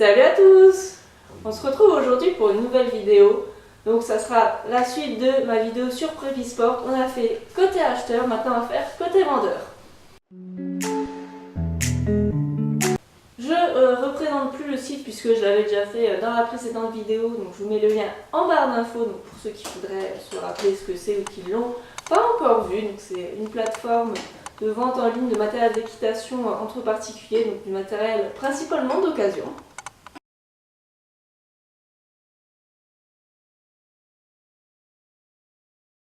Salut à tous! On se retrouve aujourd'hui pour une nouvelle vidéo. Donc ça sera la suite de ma vidéo sur Prépisport. On a fait côté acheteur, maintenant on va faire côté vendeur. Je représente plus le site puisque je l'avais déjà fait dans la précédente vidéo. Donc je vous mets le lien en barre d'infos donc pour ceux qui voudraient se rappeler ce que c'est ou qui l'ont pas encore vu. Donc c'est une plateforme de vente en ligne de matériel d'équitation entre particuliers, donc du matériel principalement d'occasion.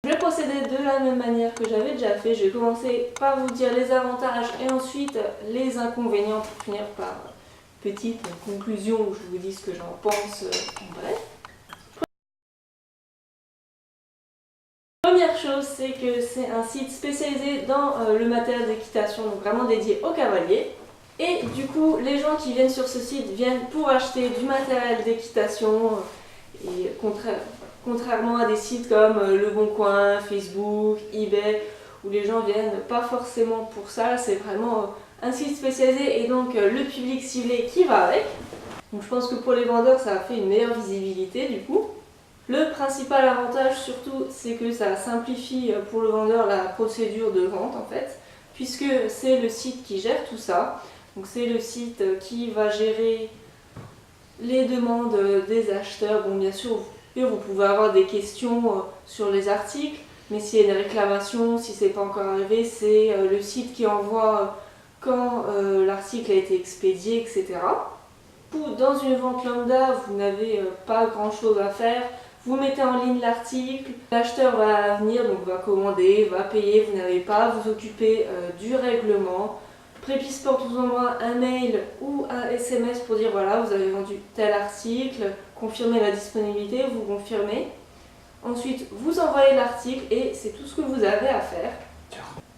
Je vais procéder de la même manière que j'avais déjà fait. Je vais commencer par vous dire les avantages et ensuite les inconvénients pour finir par une petite conclusion où je vous dis ce que j'en pense en bref. Première chose, c'est que c'est un site spécialisé dans le matériel d'équitation, donc vraiment dédié aux cavaliers. Et du coup, les gens qui viennent sur ce site viennent pour acheter du matériel d'équitation et contrairement à des sites comme Le Bon Coin, Facebook, eBay, où les gens viennent pas forcément pour ça, c'est vraiment un site spécialisé et donc le public ciblé qui va avec. Donc je pense que pour les vendeurs, ça a fait une meilleure visibilité du coup. Le principal avantage surtout, c'est que ça simplifie pour le vendeur la procédure de vente en fait, puisque c'est le site qui gère tout ça. Donc c'est le site qui va gérer les demandes des acheteurs. Bon, bien sûr, vous pouvez avoir des questions sur les articles, mais s'il y a des réclamations, si c'est pas encore arrivé, c'est le site qui envoie quand l'article a été expédié, etc. Dans une vente lambda, vous n'avez pas grand chose à faire. Vous mettez en ligne l'article, l'acheteur va venir, donc va commander, va payer, vous n'avez pas à vous occuper du règlement. Prépisport vous envoie un mail ou un SMS pour dire voilà, vous avez vendu tel article, confirmez la disponibilité, vous confirmez. Ensuite, vous envoyez l'article et c'est tout ce que vous avez à faire.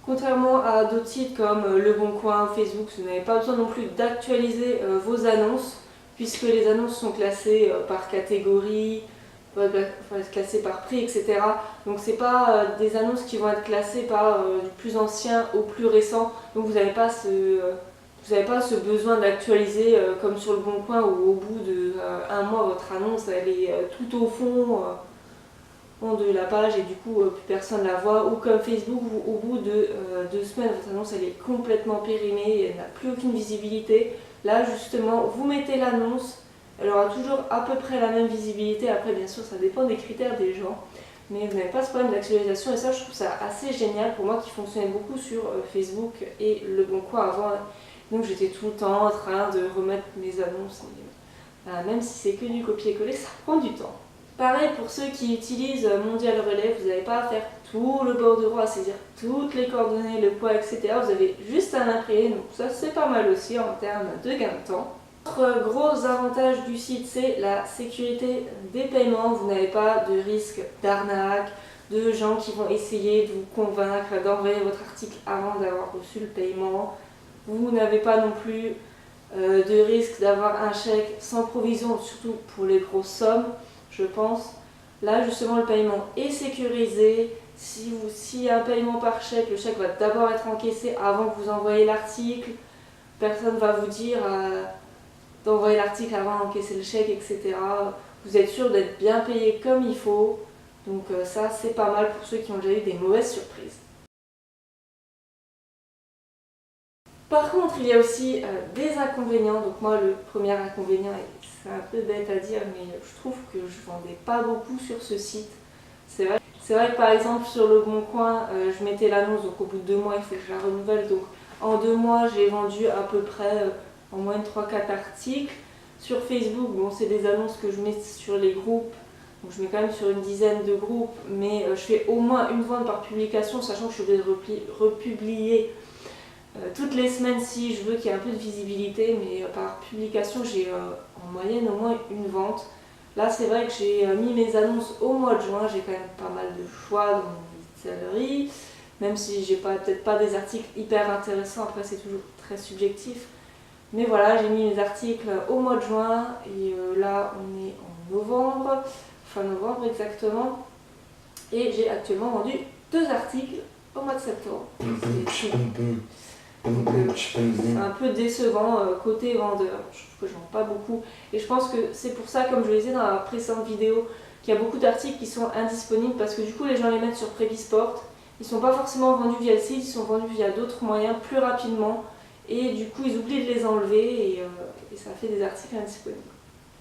Contrairement à d'autres sites comme Le Bon Coin ou Facebook, vous n'avez pas besoin non plus d'actualiser vos annonces puisque les annonces sont classées par catégorie, classées par prix, etc. Donc c'est pas des annonces qui vont être classées par du plus ancien au plus récent. Donc vous n'avez pas ce besoin d'actualiser comme sur Le Bon Coin où au bout d'un mois votre annonce elle est tout au fond de la page et du coup plus personne la voit, ou comme Facebook où au bout de 2 semaines votre annonce elle est complètement périmée, elle n'a plus aucune visibilité. Là justement vous mettez l'annonce, elle aura toujours à peu près la même visibilité. Après bien sûr ça dépend des critères des gens, mais vous n'avez pas ce problème d'actualisation et ça je trouve ça assez génial pour moi qui fonctionnait beaucoup sur Facebook et Le Bon Coin avant. Donc j'étais tout le temps en train de remettre mes annonces, même si c'est que du copier-coller ça prend du temps. Pareil pour ceux qui utilisent Mondial Relais, vous n'avez pas à faire tout le bordereau, à saisir toutes les coordonnées, le poids, etc. Vous avez juste à l'imprimer, donc ça c'est pas mal aussi en termes de gain de temps. Autre gros avantage du site, c'est la sécurité des paiements. Vous n'avez pas de risque d'arnaque, de gens qui vont essayer de vous convaincre d'envoyer votre article avant d'avoir reçu le paiement. Vous n'avez pas non plus de risque d'avoir un chèque sans provision, surtout pour les grosses sommes. Je pense. Là, justement, le paiement est sécurisé. S'il y a un paiement par chèque, le chèque va d'abord être encaissé avant que vous envoyiez l'article. Personne ne va vous dire d'envoyer l'article avant d'encaisser le chèque, etc. Vous êtes sûr d'être bien payé comme il faut. Donc ça, c'est pas mal pour ceux qui ont déjà eu des mauvaises surprises. Par contre, il y a aussi des inconvénients. Donc moi, le premier inconvénient, c'est un peu bête à dire, mais je trouve que je vendais pas beaucoup sur ce site. C'est vrai que par exemple sur Le Bon Coin, je mettais l'annonce, donc au bout de 2 mois, il faut que je la renouvelle. Donc en 2 mois, j'ai vendu à peu près en moyenne 3-4 articles. Sur Facebook, bon, c'est des annonces que je mets sur les groupes. Donc je mets quand même sur une dizaine de groupes, mais je fais au moins une vente par publication, sachant que je suis obligée de republier toutes les semaines si je veux qu'il y ait un peu de visibilité, mais par publication j'ai en moyenne au moins une vente. Là c'est vrai que j'ai mis mes annonces au mois de juin, j'ai quand même pas mal de choix dans mon librairie, même si j'ai peut-être pas des articles hyper intéressants, après c'est toujours très subjectif. Mais voilà, j'ai mis mes articles au mois de juin et là on est en novembre, fin novembre exactement, et j'ai actuellement vendu 2 articles au mois de septembre. C'est un peu décevant côté vendeur. Je trouve que je vends pas beaucoup. Et je pense que c'est pour ça, comme je le disais dans la précédente vidéo, qu'il y a beaucoup d'articles qui sont indisponibles parce que du coup les gens les mettent sur Prépisport. Ils sont pas forcément vendus via le site, ils sont vendus via d'autres moyens plus rapidement. Et du coup ils oublient de les enlever et ça fait des articles indisponibles.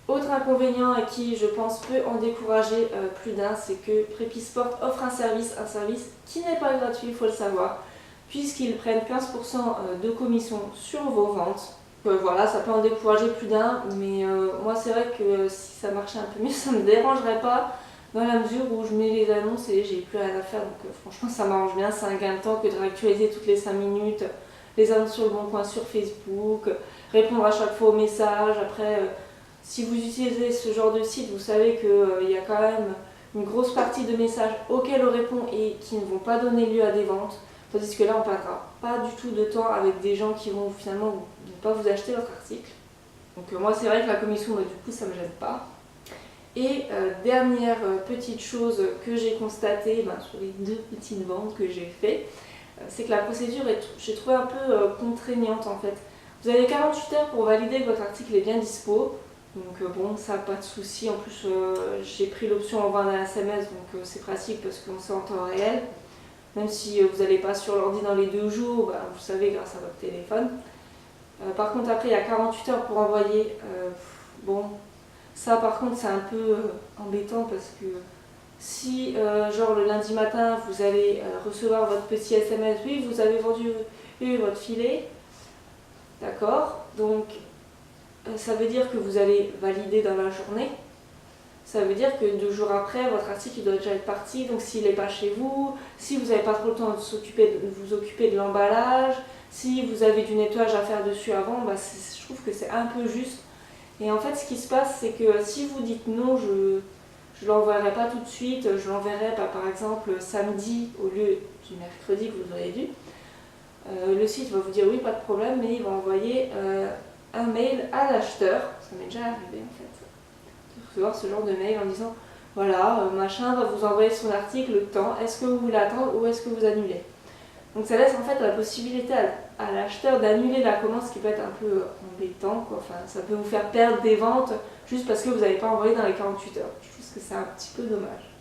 Autre inconvénient à qui je pense peut en décourager plus d'un, c'est que Prépisport offre un service qui n'est pas gratuit, il faut le savoir, puisqu'ils prennent 15% de commission sur vos ventes. Voilà, ça peut en décourager plus d'un, mais moi c'est vrai que si ça marchait un peu mieux, ça ne me dérangerait pas, dans la mesure où je mets les annonces et j'ai plus rien à faire, donc franchement ça m'arrange bien, c'est un gain de temps que de réactualiser toutes les 5 minutes, les annonces sur le bon coin sur Facebook, répondre à chaque fois aux messages. Après, si vous utilisez ce genre de site, vous savez qu'il y a quand même une grosse partie de messages auxquels on répond et qui ne vont pas donner lieu à des ventes. Tandis que là, on ne perdra pas du tout de temps avec des gens qui vont finalement ne pas vous acheter votre article. Donc moi, c'est vrai que la commission, du coup, ça ne me gêne pas. Et dernière petite chose que j'ai constatée sur les 2 petites ventes que j'ai fait, c'est que la procédure est, j'ai trouvé un peu contraignante en fait. Vous avez 48 heures pour valider que votre article est bien dispo. Donc bon, ça pas de souci. En plus, j'ai pris l'option envoi d'un SMS, donc c'est pratique parce qu'on sait en temps réel. Même si vous n'allez pas sur l'ordi dans les 2 jours, vous savez grâce à votre téléphone. Par contre, après, il y a 48 heures pour envoyer. Bon, ça par contre, c'est un peu embêtant parce que si, genre le lundi matin, vous allez recevoir votre petit SMS, oui, vous avez vendu votre filet, d'accord, donc ça veut dire que vous allez valider dans la journée. Ça veut dire que 2 jours après, votre article il doit déjà être parti, donc s'il n'est pas chez vous, si vous n'avez pas trop le temps de vous occuper de l'emballage, si vous avez du nettoyage à faire dessus avant, je trouve que c'est un peu juste. Et en fait, ce qui se passe, c'est que si vous dites non, je ne l'enverrai pas tout de suite, je l'enverrai par exemple samedi au lieu du mercredi que vous auriez dû, le site va vous dire oui, pas de problème, mais il va envoyer un mail à l'acheteur, ça m'est déjà arrivé en fait, de recevoir ce genre de mail en disant voilà, machin va vous envoyer son article, le temps, est-ce que vous voulez attendre ou est-ce que vous annulez? Donc ça laisse en fait la possibilité à l'acheteur d'annuler la commande, ce qui peut être un peu embêtant, quoi. Enfin, ça peut vous faire perdre des ventes juste parce que vous n'avez pas envoyé dans les 48 heures. Je trouve que c'est un petit peu dommage.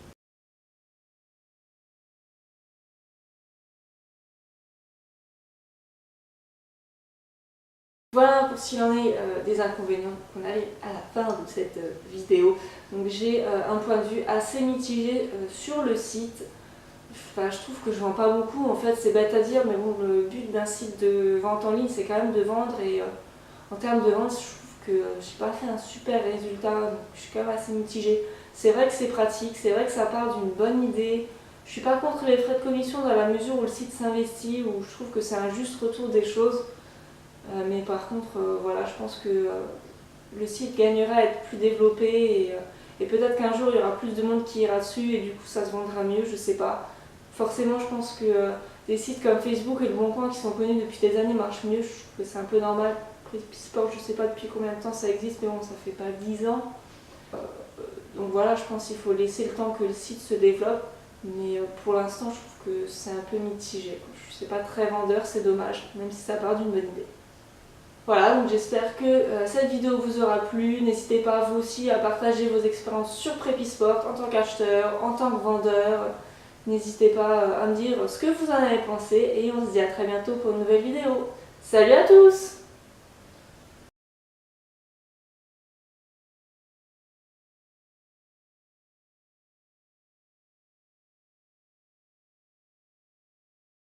Voilà pour ce qu'il en est des inconvénients. On arrive à la fin de cette vidéo. Donc j'ai un point de vue assez mitigé sur le site. Enfin, je trouve que je vends pas beaucoup, en fait c'est bête à dire, mais bon, le but d'un site de vente en ligne c'est quand même de vendre et en termes de vente je trouve que j'ai pas fait un super résultat, donc je suis quand même assez mitigée. C'est vrai que c'est pratique, c'est vrai que ça part d'une bonne idée. Je suis pas contre les frais de commission dans la mesure où le site s'investit, où je trouve que c'est un juste retour des choses. Mais par contre, voilà, je pense que le site gagnerait à être plus développé et peut-être qu'un jour il y aura plus de monde qui ira dessus et du coup ça se vendra mieux, je sais pas. Forcément, je pense que des sites comme Facebook et Le Bon Coin qui sont connus depuis des années marchent mieux. Je trouve que c'est un peu normal. Prépisport, je sais pas depuis combien de temps ça existe, mais bon, ça fait pas 10 ans. Donc voilà, je pense qu'il faut laisser le temps que le site se développe. Mais pour l'instant, je trouve que c'est un peu mitigé. Je suis pas très vendeur, c'est dommage, même si ça part d'une bonne idée. Voilà, donc j'espère que cette vidéo vous aura plu. N'hésitez pas vous aussi à partager vos expériences sur Prépisport en tant qu'acheteur, en tant que vendeur. N'hésitez pas à me dire ce que vous en avez pensé et on se dit à très bientôt pour une nouvelle vidéo. Salut à tous!